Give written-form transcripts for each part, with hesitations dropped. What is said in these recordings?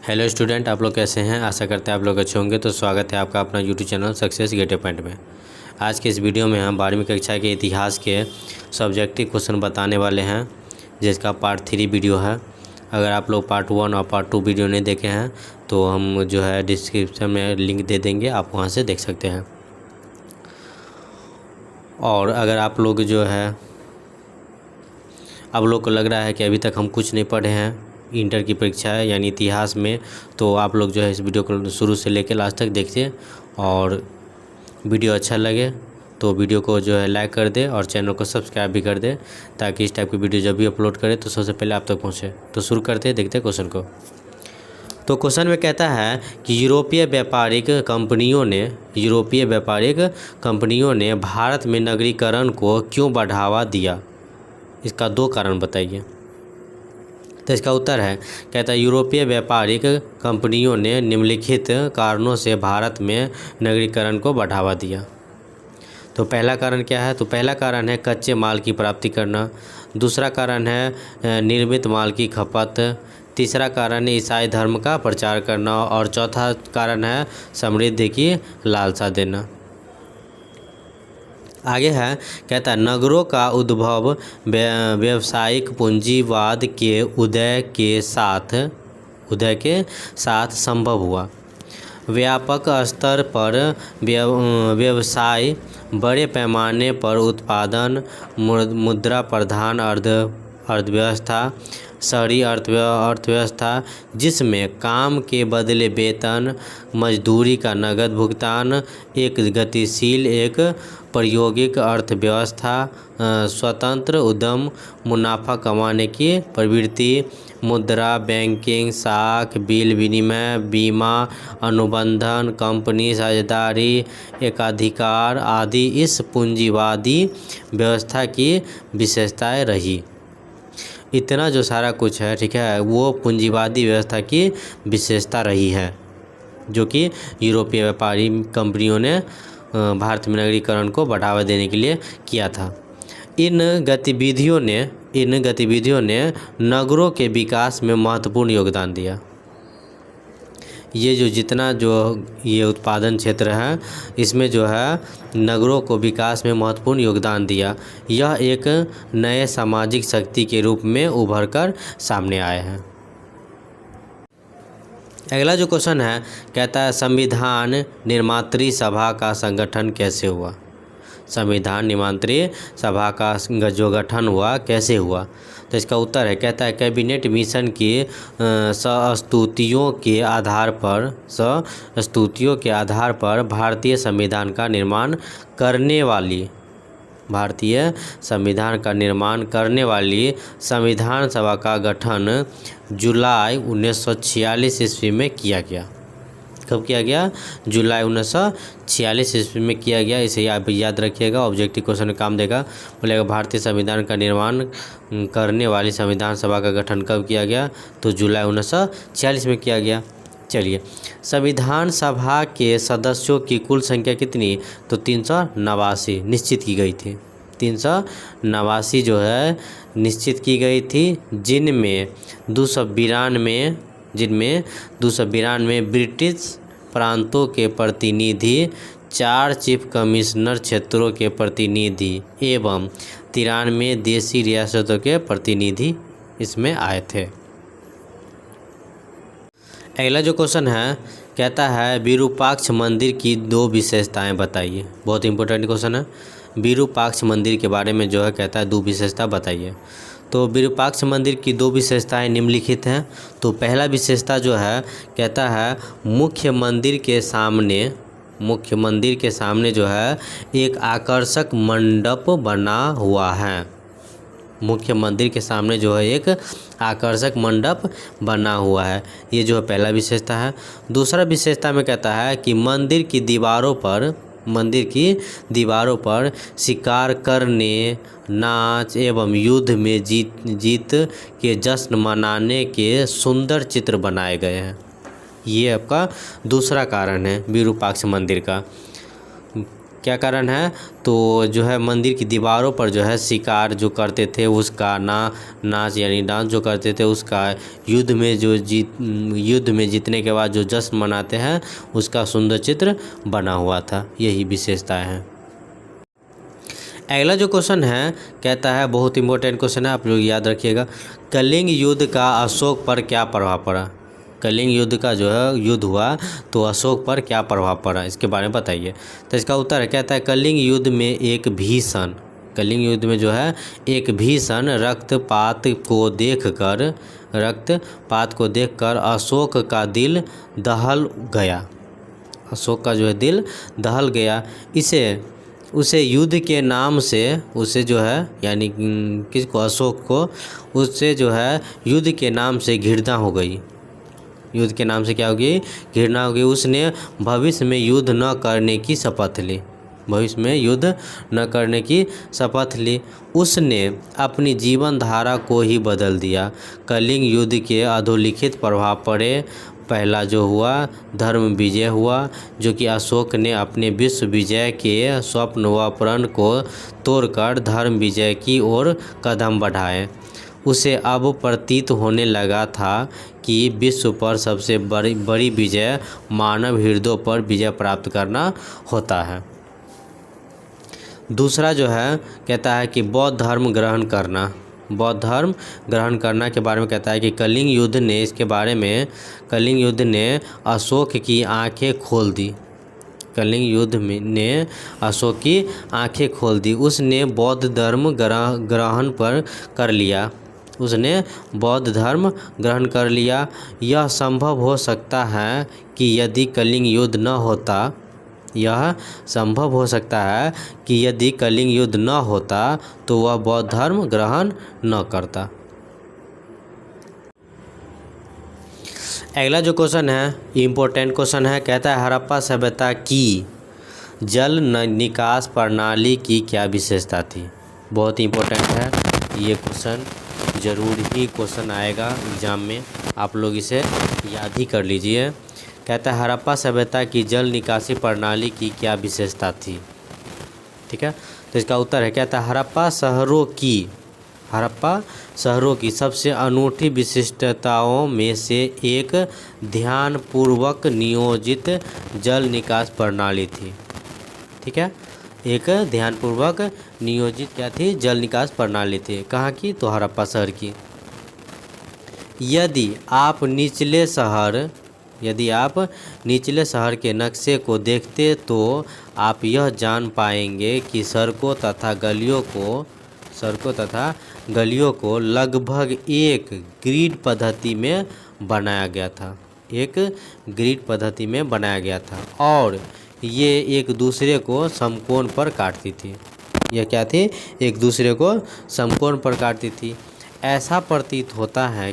Hello student, आप लोग कैसे हैं। आशा करते हैं आप लोग अच्छे होंगे। तो स्वागत है आपका अपना YouTube channel success get point में। आज के इस वीडियो में हम 12वीं कक्षा के इतिहास के सब्जेक्टिव क्वेश्चन बताने वाले हैं, जिसका पार्ट 3 वीडियो है। अगर आप लोग पार्ट 1 और पार्ट 2 वीडियो नहीं देखे हैं तो हम जो है डिस्क्रिप्शन में लिंक दे देंगे, आप वहाँ से देख सकते हैं। और अगर आप लोग जो है आप लोग को लग रहा है कि अभी तक हम कुछ नहीं पढ़े हैं इंटर की परीक्षा है यानी इतिहास में, तो आप लोग जो है इस वीडियो को शुरू से लेकर लास्ट तक देखिए। और वीडियो अच्छा लगे तो वीडियो को जो है लाइक कर दे और चैनल को सब्सक्राइब भी कर दे, ताकि इस टाइप की वीडियो जब भी अपलोड करें तो सबसे पहले आप तक पहुँचे। तो शुरू करते हैं, देखते हैं क्वेश्चन को। तो क्वेश्चन में कहता है कि यूरोपीय व्यापारिक कंपनियों ने भारत में नगरीकरण को क्यों बढ़ावा दिया। इसका 2 कारण बताइए। तो इसका उत्तर है, कहता है यूरोपीय व्यापारिक कंपनियों ने निम्नलिखित कारणों से भारत में नगरीकरण को बढ़ावा दिया। तो पहला कारण क्या है। तो पहला कारण है कच्चे माल की प्राप्ति करना। दूसरा कारण है निर्मित माल की खपत। तीसरा कारण है ईसाई धर्म का प्रचार करना। और चौथा कारण है समृद्धि की लालसा देना। आगे है, कहता है नगरों का उद्भव व्यावसायिक पूंजीवाद के उदय के साथ संभव हुआ। व्यापक स्तर पर व्यवसाय, बड़े पैमाने पर उत्पादन, मुद्रा प्रधान अर्थव्यवस्था, शहरी अर्थव्यवस्था जिसमें काम के बदले वेतन, मजदूरी का नगद भुगतान, एक गतिशील एक प्रायोगिक अर्थव्यवस्था, स्वतंत्र उद्यम, मुनाफा कमाने की प्रवृत्ति, मुद्रा, बैंकिंग, साख, बिल विनिमय, बीमा, अनुबंधन, कंपनी साझेदारी, एकाधिकार आदि इस पूंजीवादी व्यवस्था की विशेषताएं रही। इतना जो सारा कुछ है, ठीक है, वो पूंजीवादी व्यवस्था की विशेषता रही है, जो कि यूरोपीय व्यापारी कंपनियों ने भारत में नगरीकरण को बढ़ावा देने के लिए किया था। इन गतिविधियों ने नगरों के विकास में महत्वपूर्ण योगदान दिया। ये जितना ये उत्पादन क्षेत्र है, इसमें जो है नगरों को विकास में महत्वपूर्ण योगदान दिया। यह एक नए सामाजिक शक्ति के रूप में उभर कर सामने आए हैं। अगला जो क्वेश्चन है, कहता है संविधान निर्मात्री सभा का संगठन कैसे हुआ। संविधान निर्मात्री सभा का जो गठन हुआ कैसे हुआ। तो इसका उत्तर है, कहता है कैबिनेट मिशन की संस्तुतियों के आधार पर भारतीय संविधान का निर्माण करने वाली संविधान सभा का गठन जुलाई 1946 ईस्वी में किया गया। कब किया गया? जुलाई 1946 ईस्वी में किया गया। इसे आप याद रखिएगा, ऑब्जेक्टिव क्वेश्चन में काम देगा। बोलेगा भारतीय संविधान का निर्माण करने वाली संविधान सभा का गठन कब किया गया? तो जुलाई 1946 में किया गया। चलिए, संविधान सभा के सदस्यों की कुल संख्या कितनी? तो 389 निश्चित की गई थी। 389 जो है निश्चित की गई थी, जिनमें 292 ब्रिटिश प्रांतों के प्रतिनिधि, 4 चीफ कमिश्नर क्षेत्रों के प्रतिनिधि एवं 93 देशी रियासतों के प्रतिनिधि इसमें आए थे। अगला जो क्वेश्चन है, कहता है विरूपाक्ष मंदिर की 2 विशेषताएं बताइए। बहुत इंपॉर्टेंट क्वेश्चन है। विरूपाक्ष मंदिर के बारे में जो है कहता है 2 विशेषता बताइए। तो विरूपाक्ष मंदिर की 2 विशेषताएं निम्नलिखित हैं। तो पहला विशेषता जो है, कहता है मुख्य मंदिर के सामने जो है एक आकर्षक मंडप बना हुआ है। मुख्य मंदिर के सामने जो है एक आकर्षक मंडप बना हुआ है। ये जो है पहला विशेषता है। दूसरा विशेषता में कहता है कि मंदिर की दीवारों पर शिकार करने, नाच एवं युद्ध में जीत के जश्न मनाने के सुंदर चित्र बनाए गए हैं। ये आपका दूसरा कारण है विरूपाक्ष मंदिर का। क्या कारण है, तो जो है मंदिर की दीवारों पर जो है शिकार जो करते थे उसका नाच यानी डांस जो करते थे उसका, युद्ध में जीतने के बाद जो जश्न मनाते हैं उसका सुंदर चित्र बना हुआ था। यही विशेषताएं हैं। अगला जो क्वेश्चन है कहता है, बहुत इंपॉर्टेंट क्वेश्चन है, आप लोग याद रखिएगा। कलिंग युद्ध का अशोक पर क्या प्रभाव पड़ा। कलिंग युद्ध का जो है युद्ध हुआ तो अशोक पर क्या प्रभाव पड़ा, इसके बारे में बताइए। तो इसका उत्तर है, कहता है कलिंग युद्ध में एक भीषण, कलिंग युद्ध में जो है एक भीषण रक्तपात को देखकर अशोक का दिल दहल गया। अशोक का जो है दिल दहल गया। उसे युद्ध के नाम से, उसे जो है यानी किसको, अशोक को, उससे जो है युद्ध के नाम से घृणा हो गई। युद्ध के नाम से क्या होगी, घृणा होगी। उसने भविष्य में युद्ध न करने की शपथ ली। भविष्य में युद्ध न करने की शपथ ली। उसने अपनी जीवन धारा को ही बदल दिया। कलिंग युद्ध के अधोलिखित प्रभाव पड़े। पहला जो हुआ धर्म विजय हुआ, जो कि अशोक ने अपने विश्व विजय के स्वप्न व प्रण को तोड़कर धर्म विजय की ओर कदम बढ़ाए। उसे अब प्रतीत होने लगा था कि विश्व पर सबसे बड़ी विजय मानव हृदयों पर विजय प्राप्त करना होता है। दूसरा जो है कहता है कि बौद्ध धर्म ग्रहण करना। बौद्ध धर्म ग्रहण करना के बारे में कहता है कि कलिंग युद्ध ने, इसके बारे में, कलिंग युद्ध ने अशोक की आंखें खोल दी। कलिंग युद्ध ने अशोक की आंखें खोल दी। उसने बौद्ध धर्म ग्रहण कर लिया। उसने बौद्ध धर्म ग्रहण कर लिया। यह संभव हो सकता है कि यदि कलिंग युद्ध न होता, यह संभव हो सकता है कि यदि कलिंग युद्ध न होता तो वह बौद्ध धर्म ग्रहण न करता। अगला जो क्वेश्चन है इम्पोर्टेंट क्वेश्चन है, कहता है हड़प्पा सभ्यता की जल निकास प्रणाली की क्या विशेषता थी। बहुत ही इम्पोर्टेंट है ये क्वेश्चन, ज़रूर ही क्वेश्चन आएगा एग्ज़ाम में, आप लोग इसे याद ही कर लीजिए। कहता है हड़प्पा सभ्यता की जल निकासी प्रणाली की क्या विशेषता थी। ठीक है, तो इसका उत्तर है, कहता है हड़प्पा शहरों की सबसे अनूठी विशिष्टताओं में से एक ध्यानपूर्वक नियोजित जल निकास प्रणाली थी। ठीक है, एक ध्यानपूर्वक नियोजित क्या थी, जल निकास प्रणाली थी। कहाँ की, तो हड़प्पा शहर की। यदि आप निचले शहर के नक्शे को देखते तो आप यह जान पाएंगे कि सड़कों तथा गलियों को लगभग एक ग्रिड पद्धति में बनाया गया था। एक ग्रिड पद्धति में बनाया गया था और ये एक दूसरे को समकोण पर काटती थी। यह क्या थी, एक दूसरे को समकोण पर काटती थी। ऐसा प्रतीत होता है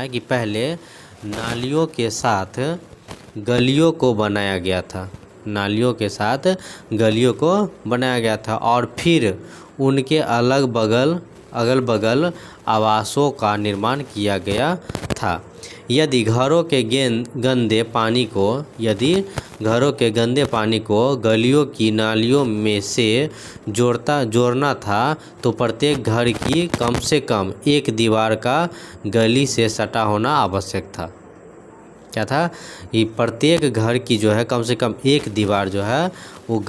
कि पहले नालियों के साथ गलियों को बनाया गया था। नालियों के साथ गलियों को बनाया गया था और फिर उनके अगल बगल आवासों का निर्माण किया गया था। यदि घरों के गंदे पानी को गलियों की नालियों में से जोड़ना था तो प्रत्येक घर की कम से कम एक दीवार का गली से सटा होना आवश्यक था। क्या था, ये प्रत्येक घर की जो है कम से कम एक दीवार जो है वो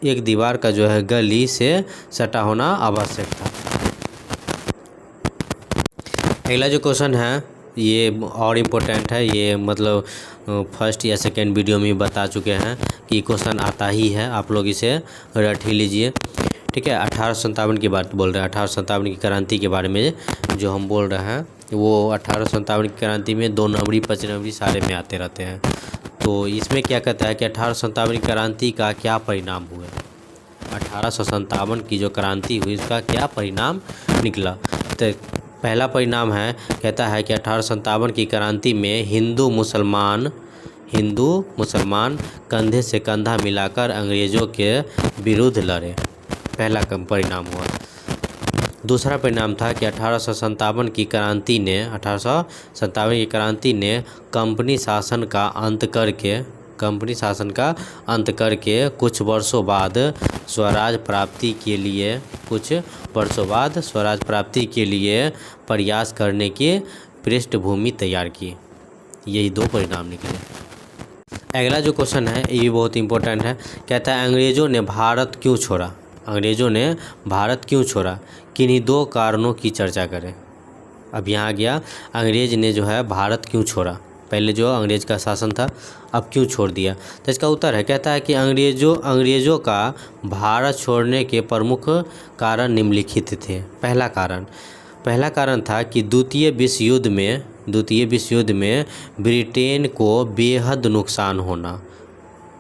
एक दीवार का जो है गली से सटा होना आवश्यक था। अगला जो क्वेश्चन है ये और इम्पोर्टेंट है, ये मतलब फर्स्ट या सेकेंड वीडियो में बता चुके हैं कि क्वेश्चन आता ही है, आप लोग इसे रट ही लीजिए। ठीक है, 1857 की बात बोल रहे हैं, 1857 की क्रांति के बारे में जो हम बोल रहे हैं वो 1857 की क्रांति में 2 नवंबरी 25 जनवरी सारे में आते रहते हैं। तो इसमें क्या कहता है कि 1857 की क्रांति का क्या परिणाम हुआ। 1857 की जो क्रांति हुई उसका क्या परिणाम निकला। तो पहला परिणाम है, कहता है कि 1857 की क्रांति में हिंदू मुसलमान कंधे से कंधा मिलाकर अंग्रेज़ों के विरुद्ध लड़े। पहला परिणाम हुआ। दूसरा परिणाम था कि 1857 की क्रांति ने कंपनी शासन का अंत करके कंपनी शासन का अंत करके कुछ वर्षों बाद स्वराज प्राप्ति के लिए प्रयास करने की पृष्ठभूमि तैयार की। यही दो परिणाम निकले। अगला जो क्वेश्चन है ये भी बहुत इंपॉर्टेंट है। कहता है अंग्रेज़ों ने भारत क्यों छोड़ा? अंग्रेज़ों ने भारत क्यों छोड़ा? किन्हीं दो कारणों की चर्चा करें। अब यहाँ आ गया अंग्रेज़ ने जो है भारत क्यों छोड़ा। पहले जो अंग्रेज़ का शासन था, अब क्यों छोड़ दिया? तो इसका उत्तर है, कहता है कि अंग्रेज़ों का भारत छोड़ने के प्रमुख कारण निम्नलिखित थे। पहला कारण था कि द्वितीय विश्व युद्ध में ब्रिटेन को बेहद नुकसान होना।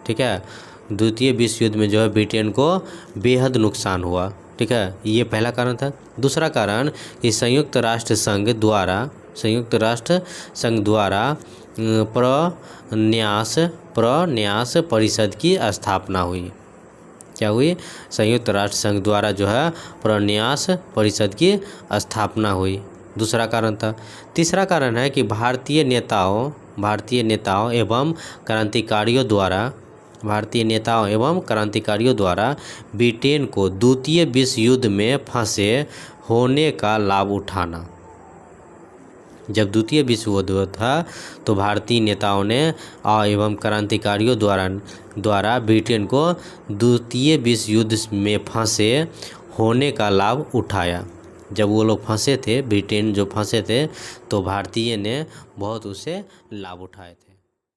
ठीक है, द्वितीय विश्व युद्ध में जो है ब्रिटेन को बेहद नुकसान हुआ। ठीक है, ये पहला कारण था। दूसरा कारण कि संयुक्त राष्ट्र संघ द्वारा प्रन्यास परिषद की स्थापना हुई। क्या हुई? संयुक्त राष्ट्र संघ द्वारा जो है प्रन्यास परिषद की स्थापना हुई। दूसरा कारण था। तीसरा कारण है कि भारतीय नेताओं एवं क्रांतिकारियों द्वारा ब्रिटेन को द्वितीय विश्व युद्ध में फंसे होने का लाभ उठाना। जब द्वितीय विश्व युद्ध था तो भारतीय नेताओं ने एवं क्रांतिकारियों द्वारा ब्रिटेन को द्वितीय विश्व युद्ध में फंसे होने का लाभ उठाया। जब वो लोग फंसे थे, ब्रिटेन जो फंसे थे, तो भारतीय ने बहुत उसे लाभ उठाए थे।